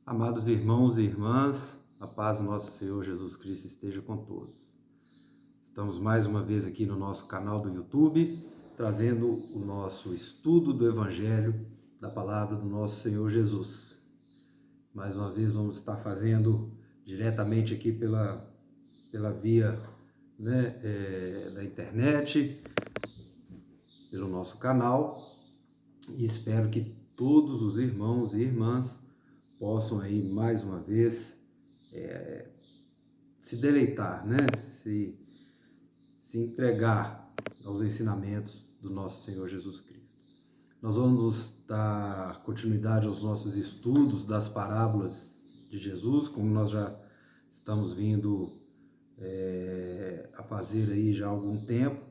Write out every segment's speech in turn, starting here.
Amados irmãos e irmãs, a paz do nosso Senhor Jesus Cristo esteja com todos. Estamos mais uma vez aqui no nosso canal do YouTube, trazendo o nosso estudo do Evangelho, da palavra do nosso Senhor Jesus. Mais uma vez vamos estar fazendo diretamente aqui pela via da internet, pelo nosso canal, e espero que todos os irmãos e irmãs possam aí mais uma vez se deleitar, se entregar aos ensinamentos do nosso Senhor Jesus Cristo. Nós vamos dar continuidade aos nossos estudos das parábolas de Jesus, como nós já estamos vindo a fazer aí já há algum tempo,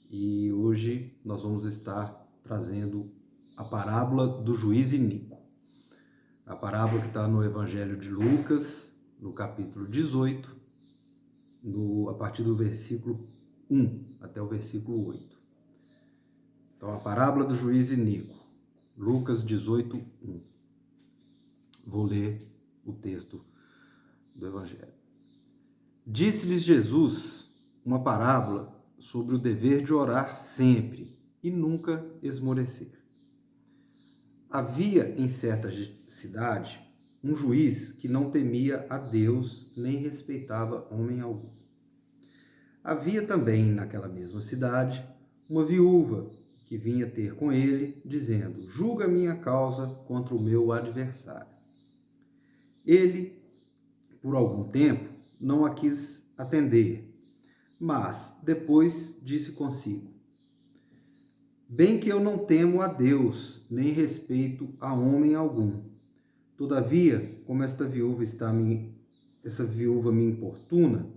E hoje nós vamos estar trazendo a parábola do juiz iníquo. A parábola que está no Evangelho de Lucas, no capítulo 18, a partir do versículo 1 até o versículo 8. Então, a parábola do juiz iníquo, Lucas 18, 1. Vou ler o texto do Evangelho. Disse-lhes Jesus uma parábola sobre o dever de orar sempre e nunca esmorecer. Havia em certa cidade um juiz que não temia a Deus nem respeitava homem algum. Havia também naquela mesma cidade uma viúva que vinha ter com ele, dizendo: julga minha causa contra o meu adversário. Ele, por algum tempo, não a quis atender, mas depois disse consigo: bem que eu não temo a Deus, nem respeito a homem algum. Todavia, como essa viúva me importuna,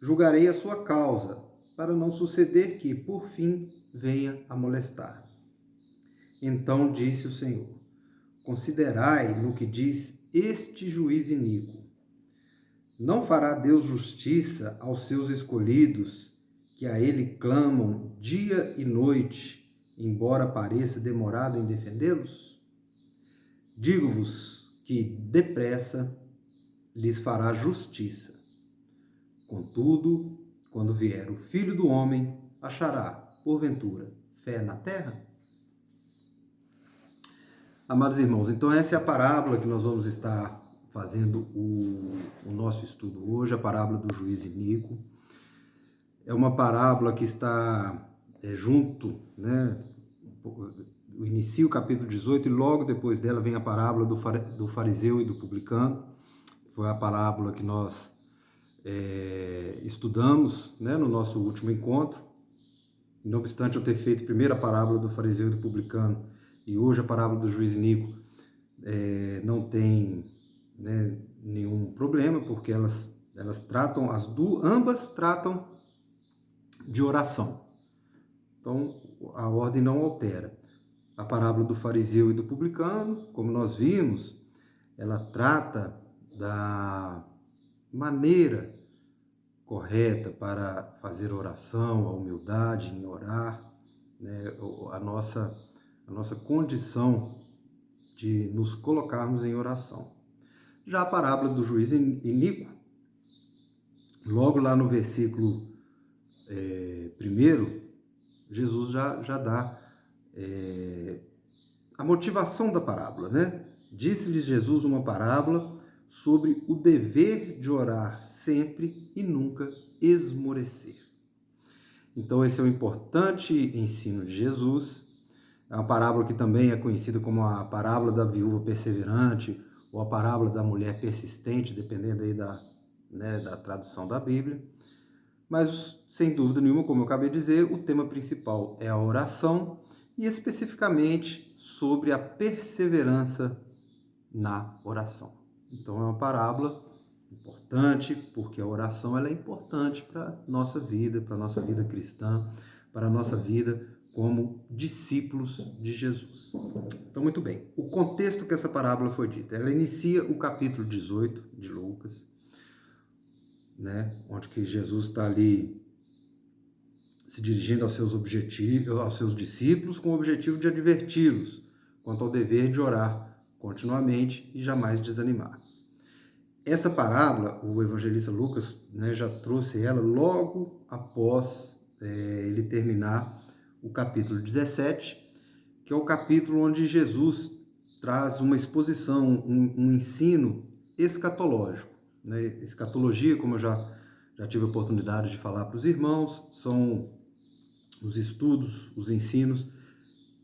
julgarei a sua causa, para não suceder que, por fim, venha a molestar. Então disse o Senhor: considerai no que diz este juiz iníquo. Não fará Deus justiça aos seus escolhidos, que a ele clamam dia e noite, embora pareça demorado em defendê-los? Digo-vos que depressa lhes fará justiça. Contudo, quando vier o Filho do Homem, achará, porventura, fé na terra? Amados irmãos, então essa é a parábola que nós vamos estar fazendo o nosso estudo hoje, a parábola do juiz iníquo. É uma parábola que está junto, inicia o capítulo 18 e logo depois dela vem a parábola do fariseu e do publicano. Foi a parábola que nós estudamos no nosso último encontro. Não obstante eu ter feito primeiro a parábola do fariseu e do publicano e hoje a parábola do juiz iníquo, não tem nenhum problema, porque elas tratam, ambas tratam de oração. Então, a ordem não altera. A parábola do fariseu e do publicano, como nós vimos, ela trata da maneira correta para fazer oração, a humildade em orar, a nossa condição de nos colocarmos em oração. Já a parábola do juiz iníquo, logo lá no versículo 1, Jesus já dá a motivação da parábola, Disse-lhes Jesus uma parábola sobre o dever de orar sempre e nunca esmorecer. Então esse é um importante ensino de Jesus. É uma parábola que também é conhecida como a parábola da viúva perseverante ou a parábola da mulher persistente, dependendo aí da tradução da Bíblia. Mas, sem dúvida nenhuma, como eu acabei de dizer, o tema principal é a oração e especificamente sobre a perseverança na oração. Então é uma parábola importante, porque a oração ela é importante para a nossa vida cristã, para a nossa vida como discípulos de Jesus. Então, muito bem, o contexto que essa parábola foi dita, ela inicia o capítulo 18 de Lucas, onde que Jesus está ali se dirigindo aos seus discípulos com o objetivo de adverti-los quanto ao dever de orar continuamente e jamais desanimar. Essa parábola, o evangelista Lucas, né, já trouxe ela logo após ele terminar o capítulo 17, que é o capítulo onde Jesus traz uma exposição, um ensino escatológico. Né? Escatologia, como eu já tive a oportunidade de falar para os irmãos, são os estudos, os ensinos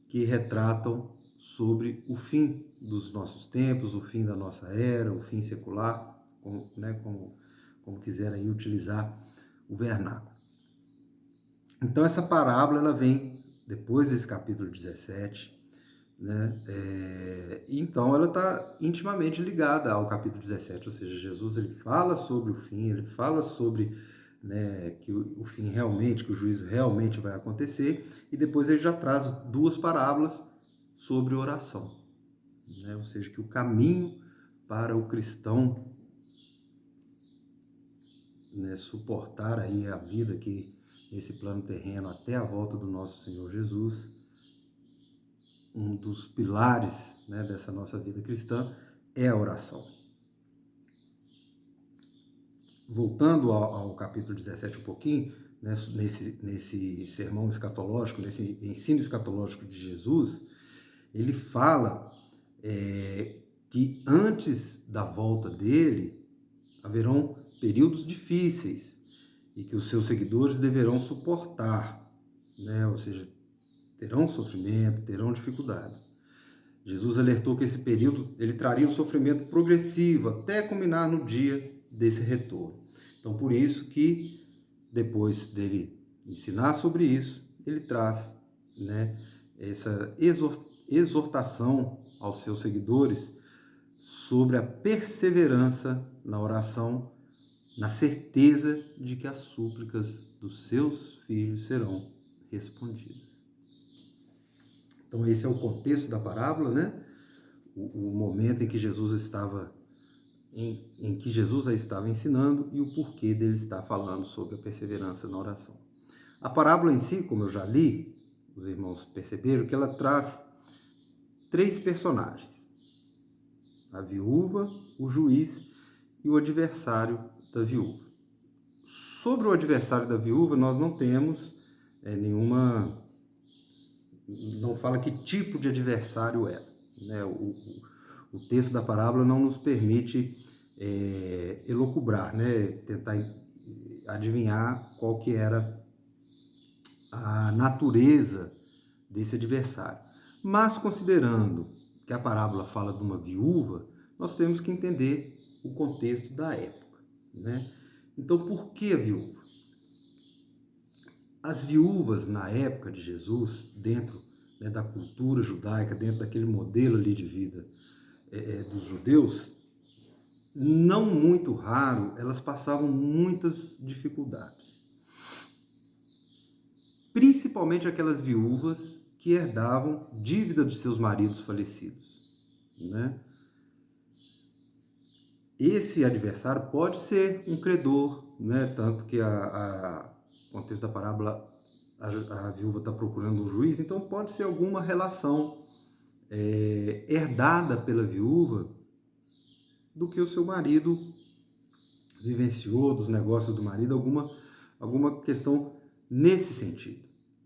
que retratam sobre o fim dos nossos tempos, o fim da nossa era, o fim secular, como quiserem utilizar o vernáculo. Então essa parábola ela vem depois desse capítulo 17, né? Então ela está intimamente ligada ao capítulo 17, ou seja, Jesus ele fala sobre o fim, ele fala sobre, né, que o fim realmente, que o juízo realmente vai acontecer, e depois ele já traz duas parábolas sobre oração, né? Ou seja, que o caminho para o cristão, né, suportar aí a vida aqui nesse plano terreno até a volta do nosso Senhor Jesus, um dos pilares, né, dessa nossa vida cristã é a oração. Voltando ao capítulo 17 um pouquinho, né, nesse sermão escatológico, nesse ensino escatológico de Jesus, ele fala que antes da volta dele haverão períodos difíceis e que os seus seguidores deverão suportar, né? Ou seja, terão sofrimento, terão dificuldades. Jesus alertou que esse período ele traria um sofrimento progressivo até culminar no dia desse retorno. Então, por isso que depois dele ensinar sobre isso, ele traz, né, essa exortação aos seus seguidores sobre a perseverança na oração, na certeza de que as súplicas dos seus filhos serão respondidas. Então esse é o contexto da parábola, né? O momento em que Jesus estava em que Jesus a estava ensinando e o porquê dele estar falando sobre a perseverança na oração. A parábola em si, como eu já li, os irmãos perceberam que ela traz três personagens: a viúva, o juiz e o adversário da viúva. Sobre o adversário da viúva, nós não temos não fala que tipo de adversário é. Né? O texto da parábola não nos permite elocubrar, né? Tentar adivinhar qual que era a natureza desse adversário. Mas considerando que a parábola fala de uma viúva, nós temos que entender o contexto da época, né? Então, por que a viúva? As viúvas, na época de Jesus, dentro, né, da cultura judaica, dentro daquele modelo ali de vida dos judeus, não muito raro, elas passavam muitas dificuldades. Principalmente aquelas viúvas que herdavam dívida de seus maridos falecidos, né? Esse adversário pode ser um credor, né? Tanto que o contexto da parábola, a viúva está procurando um juiz, então pode ser alguma relação herdada pela viúva do que o seu marido vivenciou, dos negócios do marido, alguma questão nesse sentido,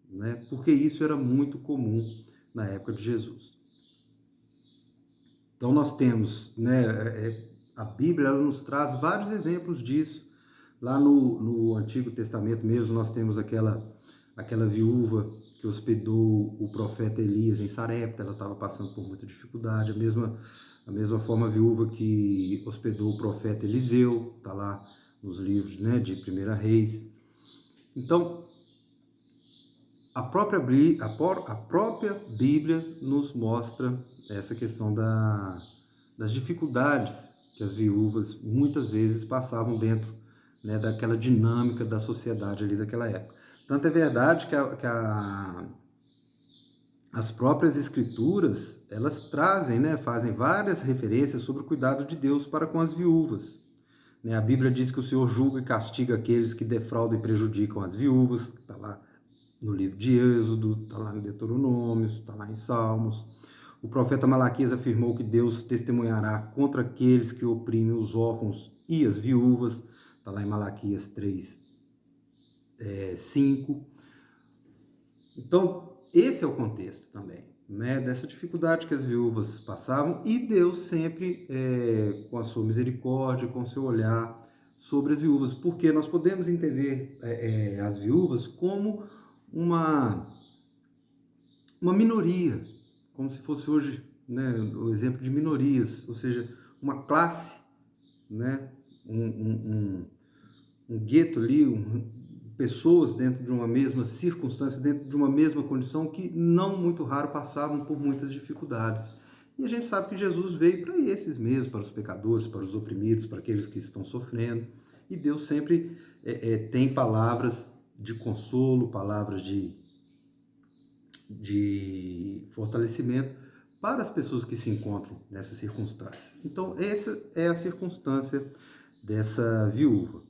né? Porque isso era muito comum na época de Jesus. Então nós temos, né, a Bíblia ela nos traz vários exemplos disso. Lá no Antigo Testamento mesmo nós temos aquela viúva que hospedou o profeta Elias em Sarepta, ela estava passando por muita dificuldade. A mesma forma a viúva que hospedou o profeta Eliseu, está lá nos livros, né, de 1 Reis. Então, a própria Bíblia nos mostra essa questão das dificuldades que as viúvas muitas vezes passavam dentro, né, daquela dinâmica da sociedade ali daquela época. Tanto é verdade que as próprias escrituras, elas trazem, né, fazem várias referências sobre o cuidado de Deus para com as viúvas. Né? A Bíblia diz que o Senhor julga e castiga aqueles que defraudam e prejudicam as viúvas, está lá no livro de Êxodo, está lá em Deuteronômio, está lá em Salmos. O profeta Malaquias afirmou que Deus testemunhará contra aqueles que oprimem os órfãos e as viúvas. Está lá em Malaquias 3, 5. Então, esse é o contexto também, né, dessa dificuldade que as viúvas passavam, e Deus sempre, com a sua misericórdia, com o seu olhar sobre as viúvas, porque nós podemos entender as viúvas como uma minoria, como se fosse hoje, né, o exemplo de minorias, ou seja, uma classe, né, um gueto ali, pessoas dentro de uma mesma circunstância, dentro de uma mesma condição, que não muito raro passavam por muitas dificuldades. E a gente sabe que Jesus veio para esses mesmos, para os pecadores, para os oprimidos, para aqueles que estão sofrendo. E Deus sempre tem palavras de consolo, palavras de fortalecimento para as pessoas que se encontram nessas circunstâncias. Então, essa é a circunstância dessa viúva.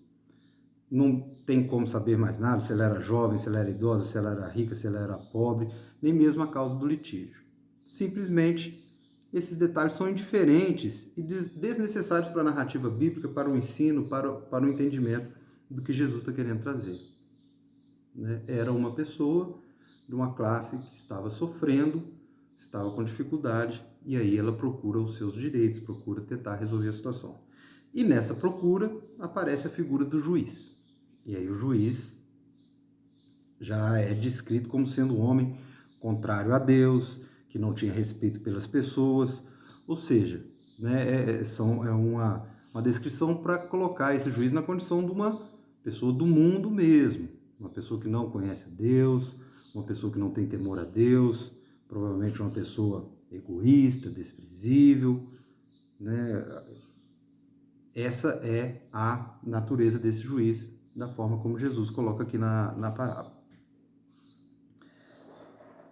Não tem como saber mais nada, se ela era jovem, se ela era idosa, se ela era rica, se ela era pobre, nem mesmo a causa do litígio. Simplesmente, esses detalhes são indiferentes e desnecessários para a narrativa bíblica, para o ensino, para o entendimento do que Jesus está querendo trazer. Né? Era uma pessoa de uma classe que estava sofrendo, estava com dificuldade, e aí ela procura os seus direitos, procura tentar resolver a situação. E nessa procura aparece a figura do juiz. E aí o juiz já é descrito como sendo um homem contrário a Deus, que não tinha respeito pelas pessoas, ou seja, né, uma descrição para colocar esse juiz na condição de uma pessoa do mundo mesmo, uma pessoa que não conhece a Deus, uma pessoa que não tem temor a Deus, provavelmente uma pessoa egoísta, desprezível, né? Essa é a natureza desse juiz, da forma como Jesus coloca aqui na parábola.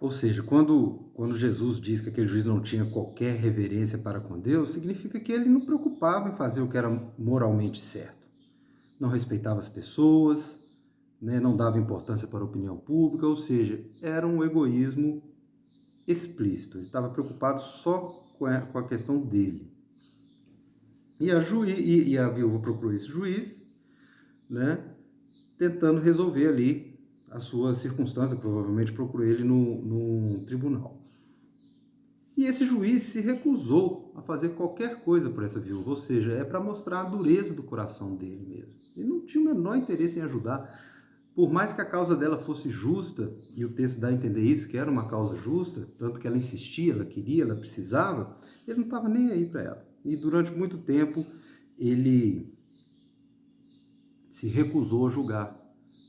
Ou seja, quando Jesus diz que aquele juiz não tinha qualquer reverência para com Deus, significa que ele não preocupava em fazer o que era moralmente certo. Não respeitava as pessoas, né, não dava importância para a opinião pública, ou seja, era um egoísmo explícito. Ele estava preocupado só com a questão dele. E a viúva procurou esse juiz, né, tentando resolver ali a sua circunstância, provavelmente procurou ele no tribunal. E esse juiz se recusou a fazer qualquer coisa por essa viúva, ou seja, é para mostrar a dureza do coração dele mesmo. Ele não tinha o menor interesse em ajudar, por mais que a causa dela fosse justa, e o texto dá a entender isso, que era uma causa justa, tanto que ela insistia, ela queria, ela precisava, ele não estava nem aí para ela. E durante muito tempo ele se recusou a julgar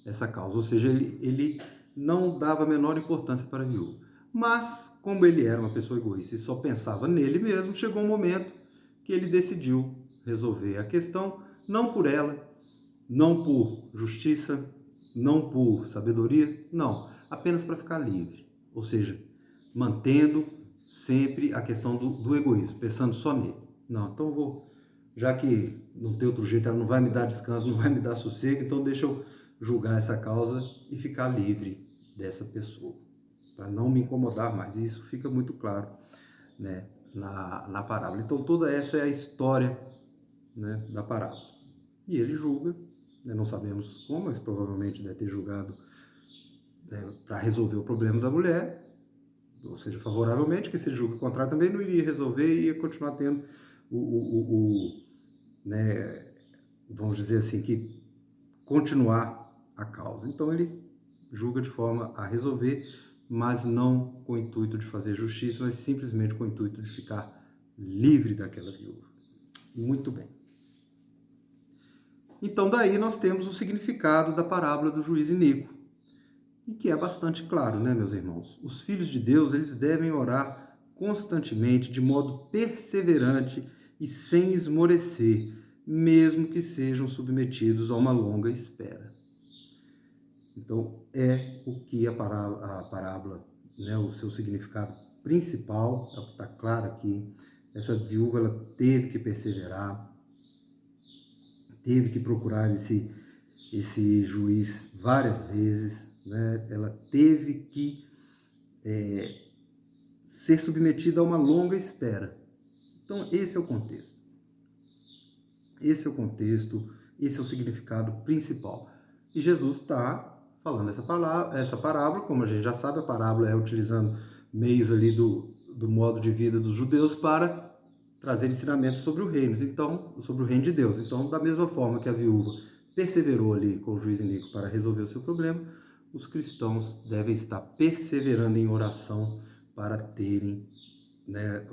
essa causa, ou seja, ele não dava a menor importância para a viúva. Mas, como ele era uma pessoa egoísta e só pensava nele mesmo, chegou um momento que ele decidiu resolver a questão, não por ela, não por justiça, não por sabedoria, não, apenas para ficar livre. Ou seja, mantendo sempre a questão do egoísmo, pensando só nele. Não, então eu vou, já que não tem outro jeito, ela não vai me dar descanso, não vai me dar sossego, então deixa eu julgar essa causa e ficar livre dessa pessoa, para não me incomodar mais. E isso fica muito claro, né, na parábola. Então toda essa é a história, né, da parábola. E ele julga, né, não sabemos como, mas provavelmente deve ter julgado, né, para resolver o problema da mulher, ou seja, favoravelmente, que se julga o contrário também não iria resolver e ia continuar tendo né, vamos dizer assim, que continuar a causa. Então ele julga de forma a resolver, mas não com o intuito de fazer justiça, mas simplesmente com o intuito de ficar livre daquela viúva. Muito bem. Então daí nós temos o significado da parábola do juiz iníquo, e que é bastante claro, né, meus irmãos? Os filhos de Deus, eles devem orar constantemente, de modo perseverante e sem esmorecer, mesmo que sejam submetidos a uma longa espera. Então, é o que a parábola, né, o seu significado principal, é o que está claro aqui. Essa viúva, ela teve que perseverar, teve que procurar esse juiz várias vezes, né? Ela teve que ser submetida a uma longa espera. Então, esse é o contexto. Esse é o contexto, esse é o significado principal. E Jesus está falando essa parábola, como a gente já sabe, a parábola é utilizando meios ali do modo de vida dos judeus para trazer ensinamentos sobre o reino, então, sobre o reino de Deus. Então, da mesma forma que a viúva perseverou ali com o juiz iníquo para resolver o seu problema, os cristãos devem estar perseverando em oração para terem, né,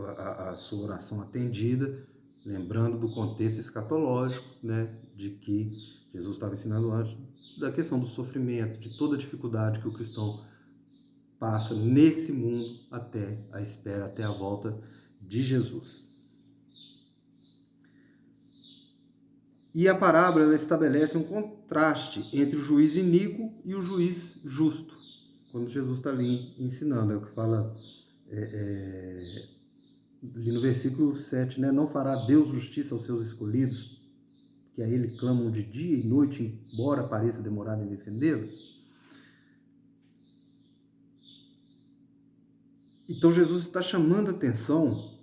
a sua oração atendida, lembrando do contexto escatológico, né, de que Jesus estava ensinando antes, da questão do sofrimento, de toda a dificuldade que o cristão passa nesse mundo até a espera, até a volta de Jesus. E a parábola ela estabelece um contraste entre o juiz iníquo e o juiz justo, quando Jesus está ali ensinando, é o que fala ali no versículo 7, né? Não fará Deus justiça aos seus escolhidos, que a ele clamam de dia e noite, embora pareça demorado em defendê-los? Então Jesus está chamando a atenção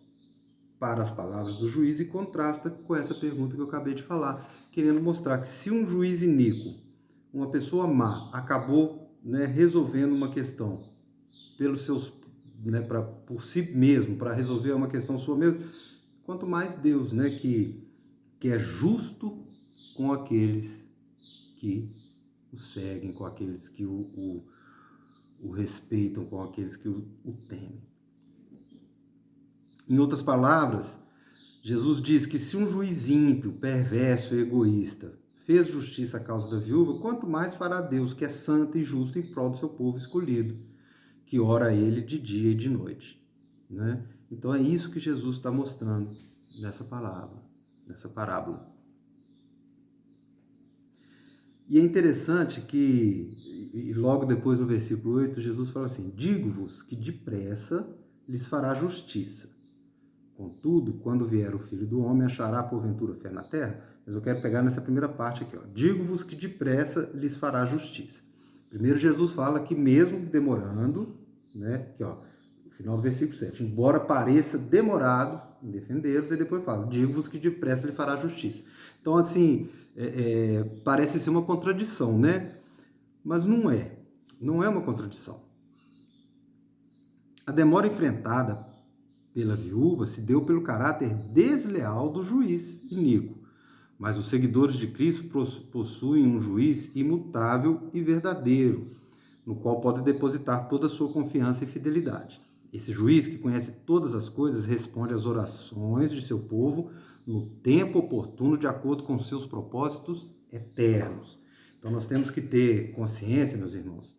para as palavras do juiz e contrasta com essa pergunta que eu acabei de falar, querendo mostrar que se um juiz iníquo, uma pessoa má, acabou, né, resolvendo uma questão pelos seus, né, por si mesmo, para resolver uma questão sua mesmo, quanto mais Deus, né, que é justo com aqueles que o seguem, com aqueles que o respeitam, com aqueles que o temem. Em outras palavras, Jesus diz que se um juiz ímpio, perverso e egoísta fez justiça à causa da viúva, quanto mais fará Deus, que é santo e justo, em prol do seu povo escolhido, que ora a ele de dia e de noite. Né? Então é isso que Jesus está mostrando nessa palavra, nessa parábola. E é interessante que, e logo depois no versículo 8, Jesus fala assim: digo-vos que depressa lhes fará justiça. Contudo, quando vier o Filho do Homem, achará porventura fé na terra? Mas eu quero pegar nessa primeira parte aqui. Digo-vos que depressa lhes fará justiça. Primeiro Jesus fala que mesmo demorando, né, aqui, no final do versículo 7, embora pareça demorado em defendê-los, ele depois fala, digo-vos que depressa lhe fará justiça. Então, assim, parece ser uma contradição, né? Mas não é uma contradição. A demora enfrentada pela viúva se deu pelo caráter desleal do juiz iníquo, mas os seguidores de Cristo possuem um juiz imutável e verdadeiro, no qual pode depositar toda a sua confiança e fidelidade. Esse juiz, que conhece todas as coisas, responde às orações de seu povo no tempo oportuno, de acordo com seus propósitos eternos. Então nós temos que ter consciência, meus irmãos,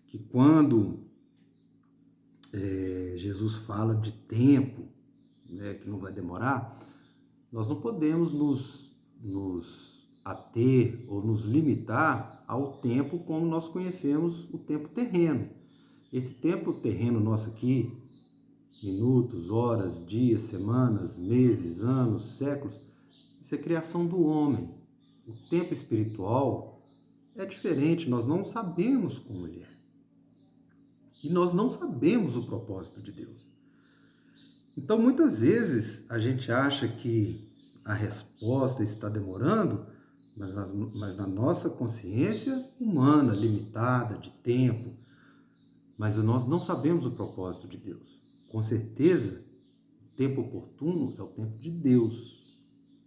que quando Jesus fala de tempo, né, que não vai demorar, nós não podemos nos ater ou nos limitar ao tempo como nós conhecemos o tempo terreno. Esse tempo terreno nosso aqui, minutos, horas, dias, semanas, meses, anos, séculos, isso é criação do homem. O tempo espiritual é diferente, nós não sabemos como ele é. E nós não sabemos o propósito de Deus. Então, muitas vezes, a gente acha que a resposta está demorando, mas na nossa consciência humana, limitada, de tempo, mas nós não sabemos o propósito de Deus. Com certeza, o tempo oportuno é o tempo de Deus.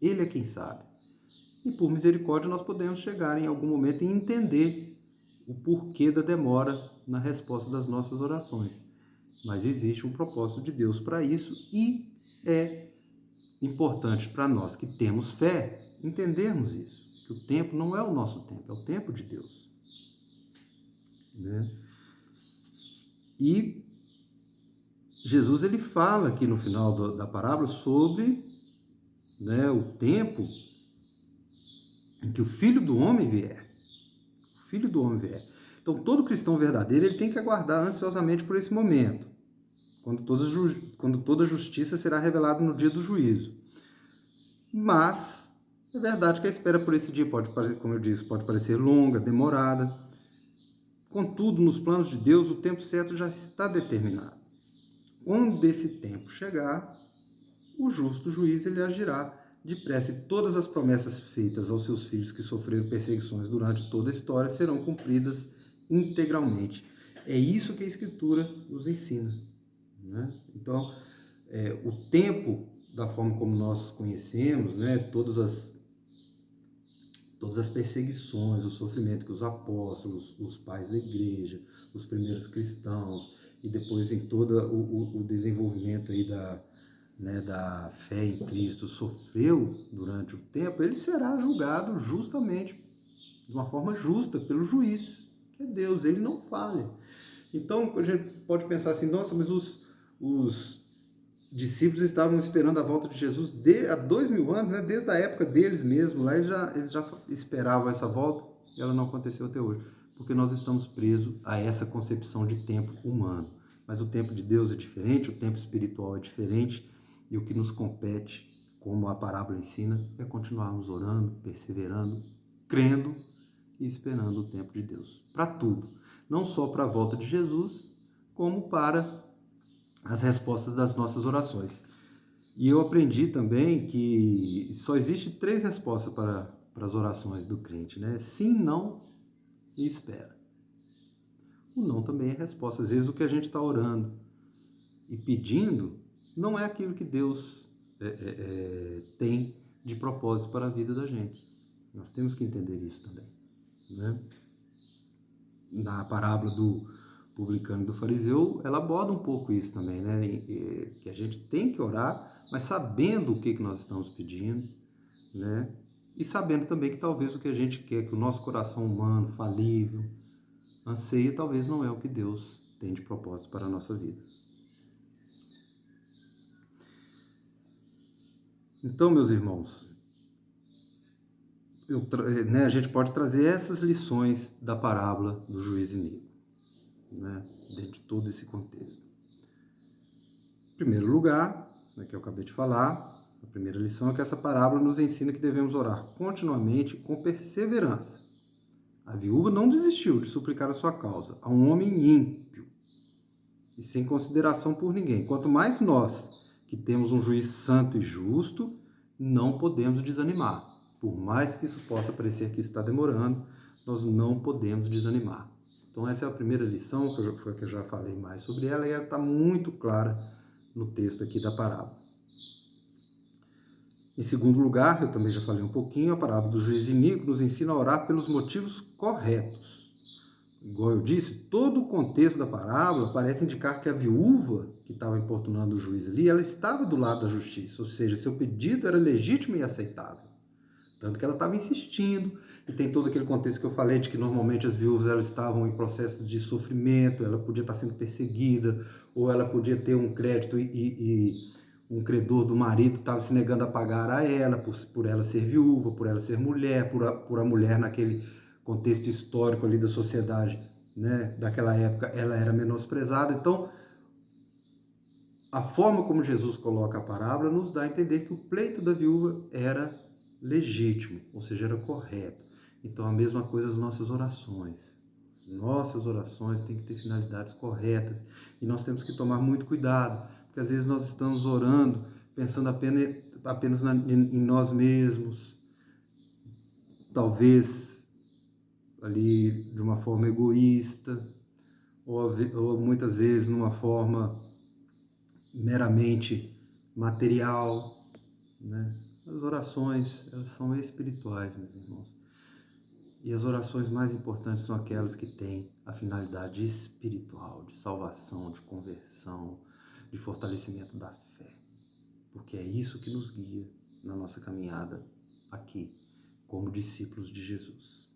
Ele é quem sabe. E por misericórdia nós podemos chegar em algum momento e entender o porquê da demora na resposta das nossas orações. Mas existe um propósito de Deus para isso e é importante para nós que temos fé entendermos isso, que o tempo não é o nosso tempo, é o tempo de Deus. Né? E Jesus ele fala aqui no final da parábola sobre, né, o tempo em que o Filho do Homem vier. O Filho do Homem vier. Então, todo cristão verdadeiro ele tem que aguardar ansiosamente por esse momento, quando toda justiça será revelada no dia do juízo. Mas é verdade que a espera por esse dia pode parecer, como eu disse, pode parecer longa, demorada. Contudo, nos planos de Deus, o tempo certo já está determinado. quando esse tempo chegar, o justo juiz ele agirá depressa e todas as promessas feitas aos seus filhos que sofreram perseguições durante toda a história serão cumpridas integralmente. É isso que a Escritura nos ensina, né? Então, o tempo, da forma como nós conhecemos, né, todas as perseguições, o sofrimento que os apóstolos, os pais da igreja, os primeiros cristãos, e depois em todo o desenvolvimento aí da fé em Cristo sofreu durante o tempo, ele será julgado justamente, de uma forma justa, pelo juiz, que é Deus, ele não falha. Então, a gente pode pensar assim, nossa, mas os discípulos estavam esperando a volta de Jesus há 2000 anos, né? Desde a época deles mesmo, lá eles já esperavam essa volta e ela não aconteceu até hoje, porque nós estamos presos a essa concepção de tempo humano. Mas o tempo de Deus é diferente, o tempo espiritual é diferente, e o que nos compete, como a parábola ensina, é continuarmos orando, perseverando, crendo e esperando o tempo de Deus. Para tudo, não só para a volta de Jesus, como para as respostas das nossas orações. E eu aprendi também que só existe 3 respostas para as orações do crente, né? Sim, não e espera. O não também é resposta. Às vezes o que a gente está orando e pedindo não é aquilo que Deus tem de propósito para a vida da gente. Nós temos que entender isso também, né? Na parábola do publicano e do fariseu, ela aborda um pouco isso também, né? Que a gente tem que orar, mas sabendo o que nós estamos pedindo, né? E sabendo também que talvez o que a gente quer, que o nosso coração humano, falível, anseia, talvez não é o que Deus tem de propósito para a nossa vida. Então, meus irmãos, a gente pode trazer essas lições da parábola do juiz iníquo, né? Dentro de todo esse contexto. Em primeiro lugar, que eu acabei de falar, a primeira lição é que essa parábola nos ensina que devemos orar continuamente com perseverança. A viúva não desistiu de suplicar a sua causa a um homem ímpio e sem consideração por ninguém. Quanto mais nós, que temos um juiz santo e justo, não podemos desanimar. Por mais que isso possa parecer que está demorando, nós não podemos desanimar. Então essa é a primeira lição, que eu já falei mais sobre ela, e ela está muito clara no texto aqui da parábola. Em segundo lugar, eu também já falei um pouquinho, a parábola do juiz iníquo nos ensina a orar pelos motivos corretos. Igual eu disse, todo o contexto da parábola parece indicar que a viúva que estava importunando o juiz ali, ela estava do lado da justiça, ou seja, seu pedido era legítimo e aceitável. Tanto que ela estava insistindo, e tem todo aquele contexto que eu falei, de que normalmente as viúvas elas estavam em processo de sofrimento, ela podia estar sendo perseguida, ou ela podia ter um crédito e um credor do marido estava se negando a pagar a ela, por ela ser viúva, por ela ser mulher, por a mulher naquele contexto histórico ali da sociedade, né, daquela época, ela era menosprezada. Então, a forma como Jesus coloca a parábola nos dá a entender que o pleito da viúva era legítimo, ou seja, era correto. Então, a mesma coisa as nossas orações. Nossas orações têm que ter finalidades corretas e nós temos que tomar muito cuidado, porque às vezes nós estamos orando pensando apenas em nós mesmos, talvez ali de uma forma egoísta, ou muitas vezes numa forma meramente material, né? As orações, elas são espirituais, meus irmãos. E as orações mais importantes são aquelas que têm a finalidade espiritual, de salvação, de conversão, de fortalecimento da fé. Porque é isso que nos guia na nossa caminhada aqui, como discípulos de Jesus.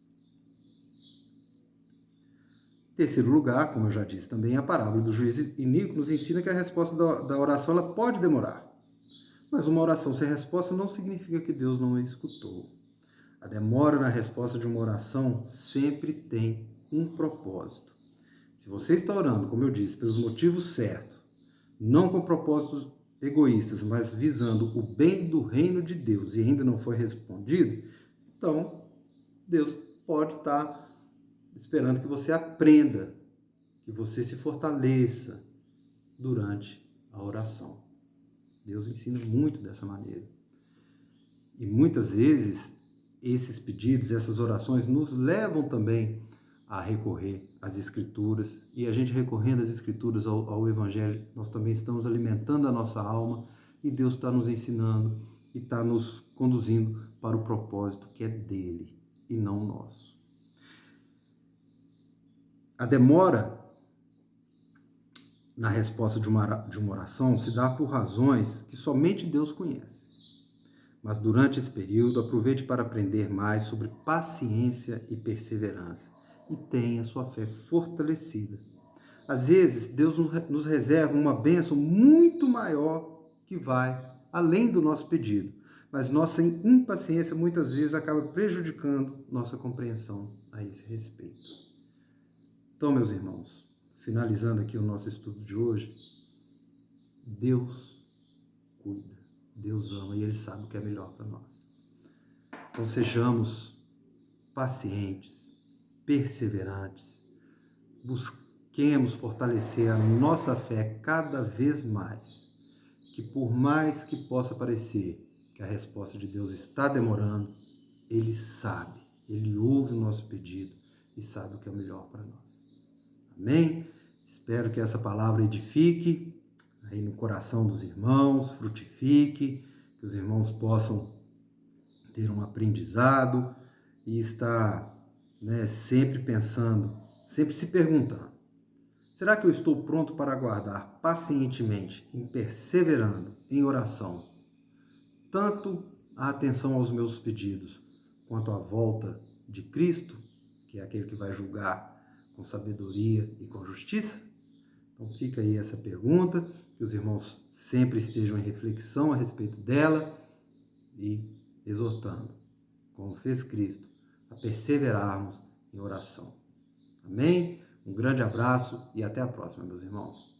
Em terceiro lugar, como eu já disse também, a parábola do juiz iníquo nos ensina que a resposta da oração ela pode demorar. Mas uma oração sem resposta não significa que Deus não a escutou. A demora na resposta de uma oração sempre tem um propósito. Se você está orando, como eu disse, pelos motivos certos, não com propósitos egoístas, mas visando o bem do reino de Deus e ainda não foi respondido, então Deus pode estar esperando que você aprenda, que você se fortaleça durante a oração. Deus ensina muito dessa maneira. E muitas vezes esses pedidos, essas orações nos levam também a recorrer às Escrituras. E a gente recorrendo às Escrituras, ao Evangelho, nós também estamos alimentando a nossa alma e Deus está nos ensinando e está nos conduzindo para o propósito que é dele e não nosso. A demora na resposta de uma oração se dá por razões que somente Deus conhece. Mas durante esse período, aproveite para aprender mais sobre paciência e perseverança e tenha sua fé fortalecida. Às vezes, Deus nos reserva uma bênção muito maior que vai além do nosso pedido, mas nossa impaciência muitas vezes acaba prejudicando nossa compreensão a esse respeito. Então, meus irmãos, finalizando aqui o nosso estudo de hoje, Deus cuida, Deus ama e Ele sabe o que é melhor para nós. Então sejamos pacientes, perseverantes, busquemos fortalecer a nossa fé cada vez mais, que por mais que possa parecer que a resposta de Deus está demorando, Ele sabe, Ele ouve o nosso pedido e sabe o que é melhor para nós. Amém? Espero que essa palavra edifique aí no coração dos irmãos, frutifique, que os irmãos possam ter um aprendizado e estar sempre pensando, sempre se perguntando, será que eu estou pronto para aguardar pacientemente, perseverando em oração, tanto a atenção aos meus pedidos, quanto à volta de Cristo, que é aquele que vai julgar com sabedoria e com justiça? Então fica aí essa pergunta, que os irmãos sempre estejam em reflexão a respeito dela e exortando, como fez Cristo, a perseverarmos em oração. Amém? Um grande abraço e até a próxima, meus irmãos.